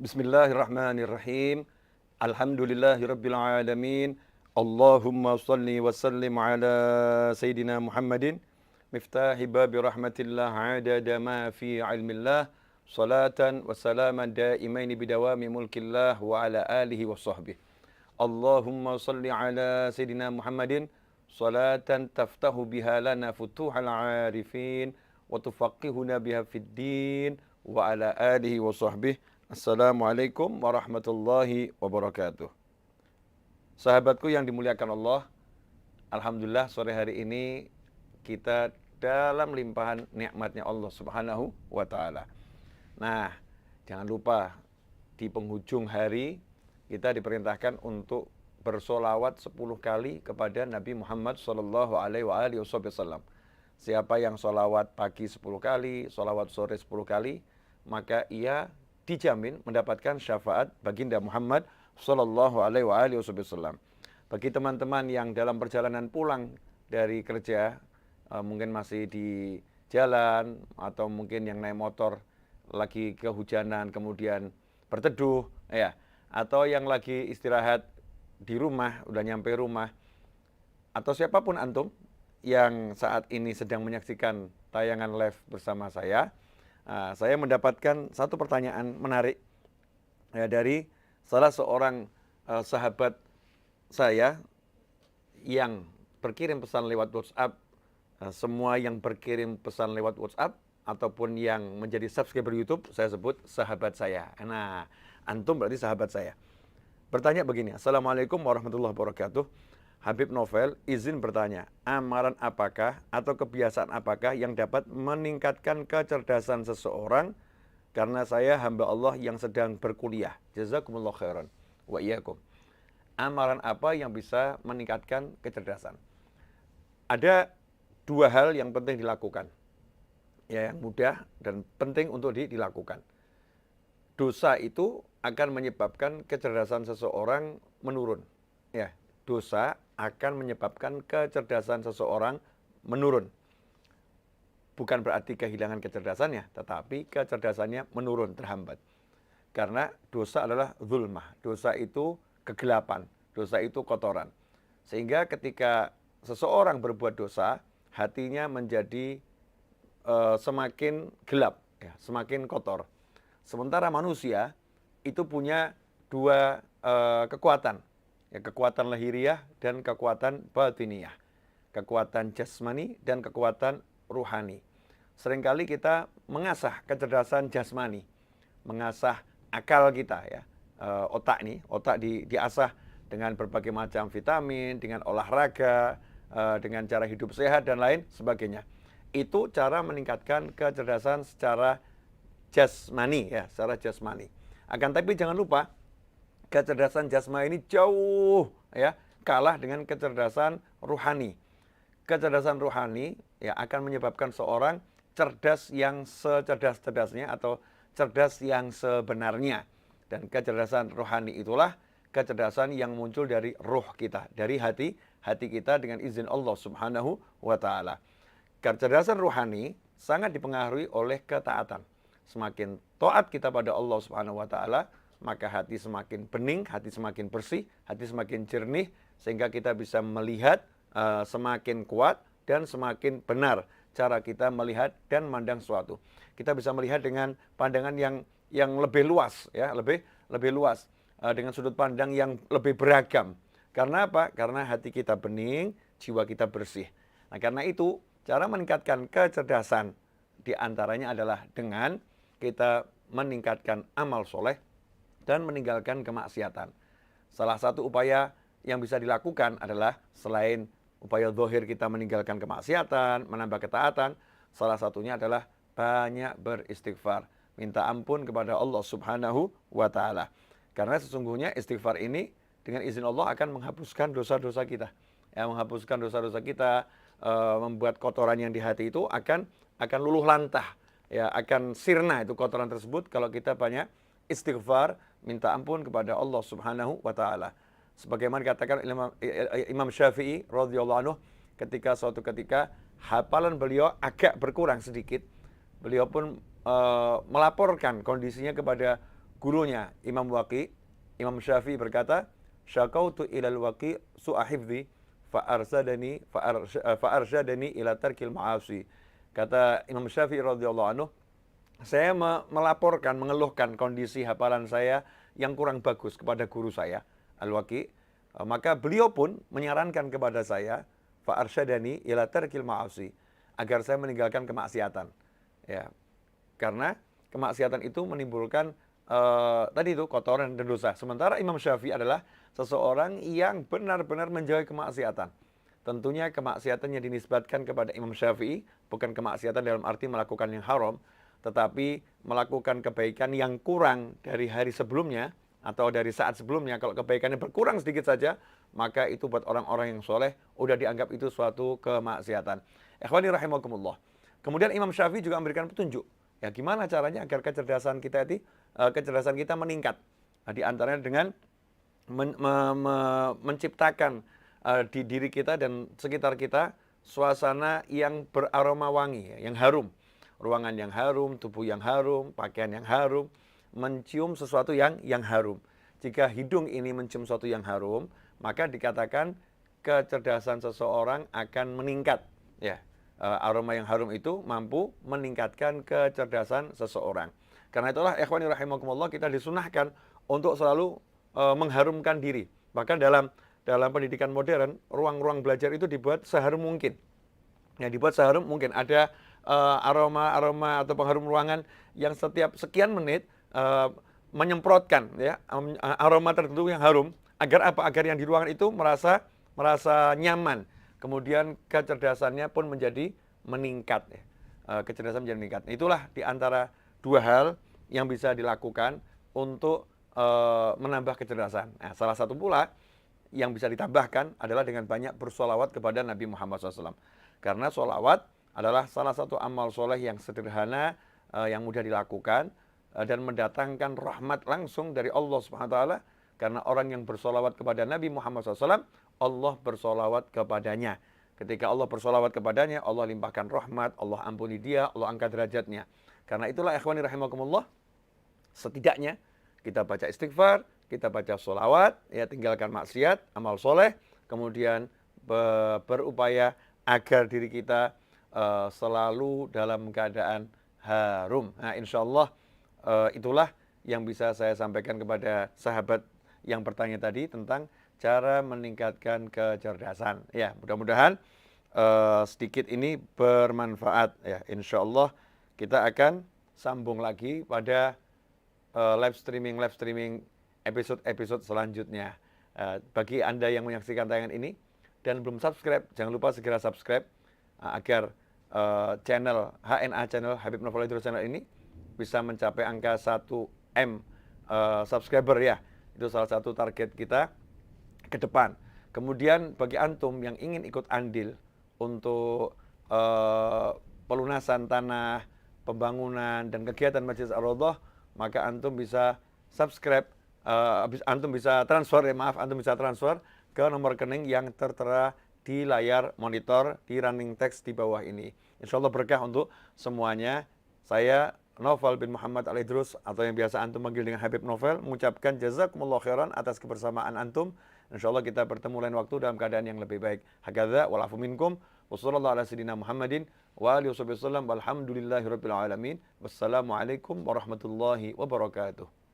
Bismillahirrahmanirrahim. Alhamdulillahirabbil alamin. Allahumma shalli wa sallim ala sayidina Muhammadin miftahi babi rahmatillah adada ma fi ilmillah salatan wa salaman daimaini bidawami mulkillah wa ala alihi wa sahbihi. Allahumma shalli ala sayidina Muhammadin salatan taftahu biha lana futuhal arifin wa tufaqihuna biha fid din wa ala alihi wa sahbihi. Assalamualaikum warahmatullahi wabarakatuh. Sahabatku yang dimuliakan Allah, alhamdulillah sore hari ini kita dalam limpahan nikmatnya Allah Subhanahu wa taala. Nah, jangan lupa di penghujung hari kita diperintahkan untuk bersolawat 10 kali kepada Nabi Muhammad sallallahu alaihi wasallam. Siapa yang solawat pagi 10 kali, solawat sore 10 kali, maka ia dijamin mendapatkan syafaat baginda Muhammad sallallahu alaihi wasallam. Bagi teman-teman yang dalam perjalanan pulang dari kerja, mungkin masih di jalan atau mungkin yang naik motor lagi kehujanan kemudian berteduh ya, atau yang lagi istirahat di rumah, udah nyampe rumah, atau siapapun antum yang saat ini sedang menyaksikan tayangan live bersama saya mendapatkan satu pertanyaan menarik ya, dari salah seorang sahabat saya yang berkirim pesan lewat WhatsApp. Semua yang berkirim pesan lewat WhatsApp ataupun yang menjadi subscriber YouTube saya sebut sahabat saya. Nah, antum berarti sahabat saya. Bertanya begini, Assalamualaikum warahmatullahi wabarakatuh. Habib Novel izin bertanya, amalan apakah atau kebiasaan apakah yang dapat meningkatkan kecerdasan seseorang karena saya hamba Allah yang sedang berkuliah. Jazakumullah khairan wa iyyakum. Amalan apa yang bisa meningkatkan kecerdasan? Ada dua hal yang penting dilakukan. Ya, yang mudah dan penting untuk dilakukan. Dosa itu akan menyebabkan kecerdasan seseorang menurun. Ya, dosa akan menyebabkan kecerdasan seseorang menurun. Bukan berarti kehilangan kecerdasannya, tetapi kecerdasannya menurun, terhambat. Karena dosa adalah zulmah, dosa itu kegelapan, dosa itu kotoran. Sehingga ketika seseorang berbuat dosa, hatinya menjadi semakin gelap, ya, semakin kotor. Sementara manusia itu punya dua kekuatan. Ya, kekuatan lahiriah dan kekuatan batiniyah, kekuatan jasmani dan kekuatan ruhani. Seringkali kita mengasah kecerdasan jasmani, mengasah akal kita ya, otak diasah dengan berbagai macam vitamin, dengan olahraga, dengan cara hidup sehat dan lain sebagainya. Itu cara meningkatkan kecerdasan secara jasmani ya, secara jasmani. Akan tapi jangan lupa kecerdasan jasmani ini jauh ya kalah dengan kecerdasan ruhani. Kecerdasan ruhani ya akan menyebabkan seorang cerdas yang secerdas-cerdasnya atau cerdas yang sebenarnya. Dan kecerdasan rohani itulah kecerdasan yang muncul dari ruh kita, dari hati kita dengan izin Allah Subhanahu wa taala. Kecerdasan rohani sangat dipengaruhi oleh ketaatan. Semakin taat kita pada Allah Subhanahu wa taala, maka hati semakin bening, hati semakin bersih, hati semakin jernih, sehingga kita bisa melihat semakin kuat dan semakin benar cara kita melihat dan memandang sesuatu. Kita bisa melihat dengan pandangan yang lebih luas, ya, lebih luas, dengan sudut pandang yang lebih beragam. Karena apa? Karena hati kita bening, jiwa kita bersih. Nah, karena itu cara meningkatkan kecerdasan diantaranya adalah dengan kita meningkatkan amal soleh dan meninggalkan kemaksiatan. Salah satu upaya yang bisa dilakukan adalah selain upaya zahir kita meninggalkan kemaksiatan, menambah ketaatan, salah satunya adalah banyak beristighfar, minta ampun kepada Allah Subhanahu wa taala. Karena sesungguhnya istighfar ini dengan izin Allah akan menghapuskan dosa-dosa kita. Ya, menghapuskan dosa-dosa kita, membuat kotoran yang di hati itu akan luluh lantah, ya, akan sirna itu kotoran tersebut kalau kita banyak istighfar, minta ampun kepada Allah Subhanahu wa taala. Sebagaimana dikatakan Imam Syafi'i radhiyallahu anhu, ketika suatu ketika hafalan beliau agak berkurang sedikit, beliau pun melaporkan kondisinya kepada gurunya Imam Waqi, Imam Syafi'i berkata, "Syakautu ilal Waqi su'a hifdzi fa'arsyadani ila tarkil ma'asi." Kata Imam Syafi'i radhiyallahu anhu, saya melaporkan, mengeluhkan kondisi hafalan saya yang kurang bagus kepada guru saya, Al-Waqi. Maka beliau pun menyarankan kepada saya, fa'arsyadani ila tarkil ma'asi, agar saya meninggalkan kemaksiatan. Ya, karena kemaksiatan itu menimbulkan tadi itu kotoran dan dosa. Sementara Imam Syafi'i adalah seseorang yang benar-benar menjauhi kemaksiatan. Tentunya kemaksiatan yang dinisbatkan kepada Imam Syafi'i bukan kemaksiatan dalam arti melakukan yang haram, tetapi melakukan kebaikan yang kurang dari hari sebelumnya atau dari saat sebelumnya. Kalau kebaikannya berkurang sedikit saja, maka itu buat orang-orang yang soleh udah dianggap itu suatu kemaksiatan. Ikhwani rahimakumullah. Kemudian Imam Syafi'i juga memberikan petunjuk. Ya, gimana caranya agar kecerdasan kita meningkat? Nah, di antaranya dengan menciptakan di diri kita dan sekitar kita suasana yang beraroma wangi, yang harum. Ruangan yang harum, tubuh yang harum, pakaian yang harum, mencium sesuatu yang harum. Jika hidung ini mencium sesuatu yang harum, maka dikatakan kecerdasan seseorang akan meningkat. Ya, aroma yang harum itu mampu meningkatkan kecerdasan seseorang. Karena itulah ikhwani rahimakumullah, kita disunahkan untuk selalu mengharumkan diri. Bahkan dalam pendidikan modern, ruang-ruang belajar itu dibuat seharum mungkin. Ya, dibuat seharum mungkin. Ada aroma atau pengharum ruangan yang setiap sekian menit menyemprotkan ya aroma tertentu yang harum, agar apa? Agar yang di ruangan itu merasa nyaman. Kemudian kecerdasannya pun menjadi meningkat ya. Kecerdasan menjadi meningkat. Itulah di antara dua hal yang bisa dilakukan untuk menambah kecerdasan. Nah, salah satu pula yang bisa ditambahkan adalah dengan banyak bersolawat kepada Nabi Muhammad SAW. Karena solawat adalah salah satu amal soleh yang sederhana, yang mudah dilakukan, dan mendatangkan rahmat langsung dari Allah SWT. Karena orang yang bersolawat kepada Nabi Muhammad SAW, Allah bersolawat kepadanya. Ketika Allah bersolawat kepadanya, Allah limpahkan rahmat, Allah ampuni dia, Allah angkat derajatnya. Karena itulah ikhwani rahimakumullah, setidaknya kita baca istighfar, kita baca solawat, ya, tinggalkan maksiat, amal soleh, kemudian berupaya agar diri kita selalu dalam keadaan harum. Nah, insya Allah itulah yang bisa saya sampaikan kepada sahabat yang bertanya tadi tentang cara meningkatkan kecerdasan. Ya, mudah-mudahan sedikit ini bermanfaat. Ya, insya Allah kita akan sambung lagi pada live streaming episode selanjutnya. Bagi Anda yang menyaksikan tayangan ini dan belum subscribe, jangan lupa segera subscribe agar channel HNA channel Habib Novel Idrus channel ini bisa mencapai angka 1M subscriber ya. Itu salah satu target kita ke depan. Kemudian bagi antum yang ingin ikut andil untuk pelunasan tanah, pembangunan dan kegiatan Masjid Ar-Raudhah, maka antum bisa subscribe, antum bisa transfer ke nomor rekening yang tertera di layar monitor, di running text di bawah ini. Insya Allah berkah untuk semuanya. Saya Novel bin Muhammad Al-Idrus, atau yang biasa antum panggil dengan Habib Novel, mengucapkan jazakumullah khairan atas kebersamaan antum. Insya Allah kita bertemu lain waktu dalam keadaan yang lebih baik. Hakadha wal afu minkum. Wassallallahu ala sayyidina Muhammadin wa alihi wasallam. Walhamdulillahi rabbil alamin. Wassalamualaikum warahmatullahi wabarakatuh.